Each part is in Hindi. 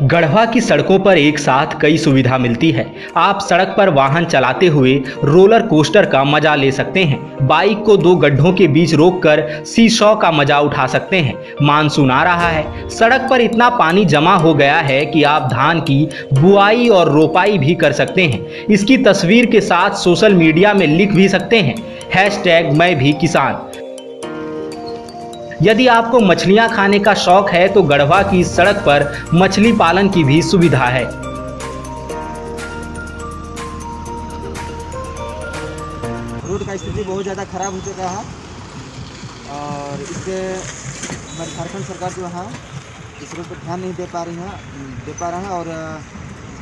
गढ़वा की सड़कों पर एक साथ कई सुविधा मिलती है। आप सड़क पर वाहन चलाते हुए रोलर कोस्टर का मजा ले सकते हैं, बाइक को दो गड्ढों के बीच रोककर सीसॉ का मजा उठा सकते हैं। मानसून आ रहा है, सड़क पर इतना पानी जमा हो गया है कि आप धान की बुआई और रोपाई भी कर सकते हैं। इसकी तस्वीर के साथ सोशल मीडिया में लिख भी सकते हैं, #मैं भी किसान। यदि आपको मछलियां खाने का शौक है तो गढ़वा की इस सड़क पर मछली पालन की भी सुविधा है। रोड का स्थिति बहुत ज़्यादा खराब हो चुका है और इससे हमारी झारखंड सरकार जो है इस रोड पर ध्यान नहीं दे पा रहा है और इस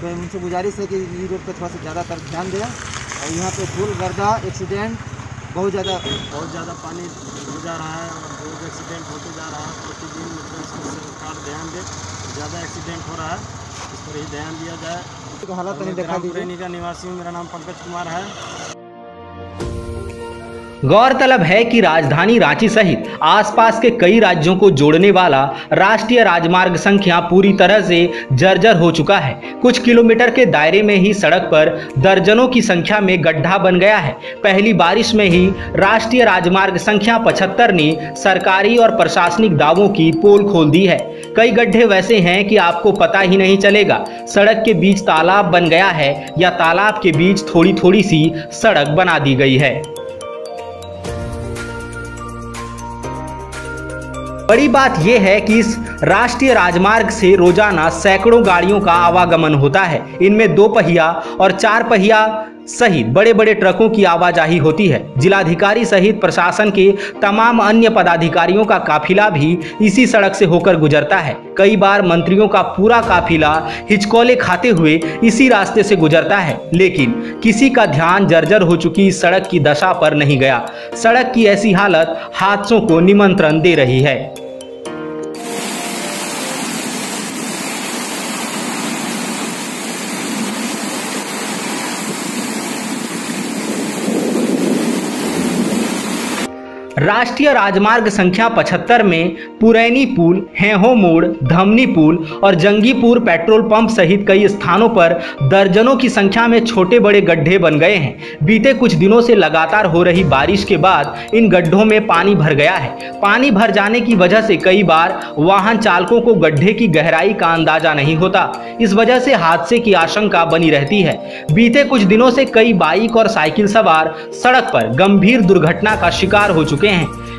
पर उनसे गुजारिश है कि ये रोड पर थोड़ा सा ज़्यादातर ध्यान दें। और यहाँ पे धूल गर्दा एक्सीडेंट बहुत ज़्यादा पानी हो जा रहा है और रोड एक्सीडेंट होते जा रहा है प्रतिदिन। मतलब इस पर सरकार ध्यान दे, ज़्यादा एक्सीडेंट हो रहा है, इस पर ही ध्यान दिया जाए। तो हालत नहीं देखा दीजिए। का निवासी हूँ, मेरा नाम पंकज कुमार है। गौरतलब है कि राजधानी रांची सहित आसपास के कई राज्यों को जोड़ने वाला राष्ट्रीय राजमार्ग संख्या पूरी तरह से जर्जर हो चुका है। कुछ किलोमीटर के दायरे में ही सड़क पर दर्जनों की संख्या में गड्ढा बन गया है। पहली बारिश में ही राष्ट्रीय राजमार्ग संख्या 75 ने सरकारी और प्रशासनिक दावों की पोल खोल दी है। कई गड्ढे वैसे हैं कि आपको पता ही नहीं चलेगा सड़क के बीच तालाब बन गया है या तालाब के बीच थोड़ी थोड़ी सी सड़क बना दी गई है। बड़ी बात यह है कि इस राष्ट्रीय राजमार्ग से रोजाना सैकड़ों गाड़ियों का आवागमन होता है। इनमें 2 पहिया और 4 पहिया सहित बड़े बड़े ट्रकों की आवाजाही होती है। जिलाधिकारी सहित प्रशासन के तमाम अन्य पदाधिकारियों का काफिला भी इसी सड़क से होकर गुजरता है। कई बार मंत्रियों का पूरा काफिला हिचकोले खाते हुए इसी रास्ते से गुजरता है, लेकिन किसी का ध्यान जर्जर हो चुकी इस सड़क की दशा पर नहीं गया। सड़क की ऐसी हालत हादसों को निमंत्रण दे रही है। राष्ट्रीय राजमार्ग संख्या 75 में पुरैनी पुल, हेहो मोड़, धमनी पुल और जंगीपुर पेट्रोल पंप सहित कई स्थानों पर दर्जनों की संख्या में छोटे बड़े गड्ढे बन गए हैं। बीते कुछ दिनों से लगातार हो रही बारिश के बाद इन गड्ढों में पानी भर गया है। पानी भर जाने की वजह से कई बार वाहन चालकों को गड्ढे की गहराई का अंदाजा नहीं होता। इस वजह से हादसे की आशंका बनी रहती है। बीते कुछ दिनों से कई बाइक और साइकिल सवार सड़क पर गंभीर दुर्घटना का शिकार हो चुके हैं।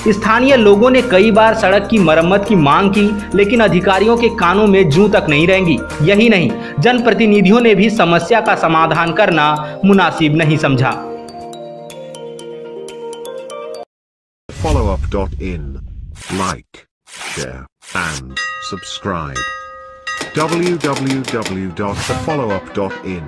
स्थानीय लोगों ने कई बार सड़क की मरम्मत की मांग की, लेकिन अधिकारियों के कानों में जूं तक नहीं रेंगी। यही नहीं, जनप्रतिनिधियों ने भी समस्या का समाधान करना मुनासिब नहीं समझा। followup.in, like, share and subscribe. www.thefollowup.in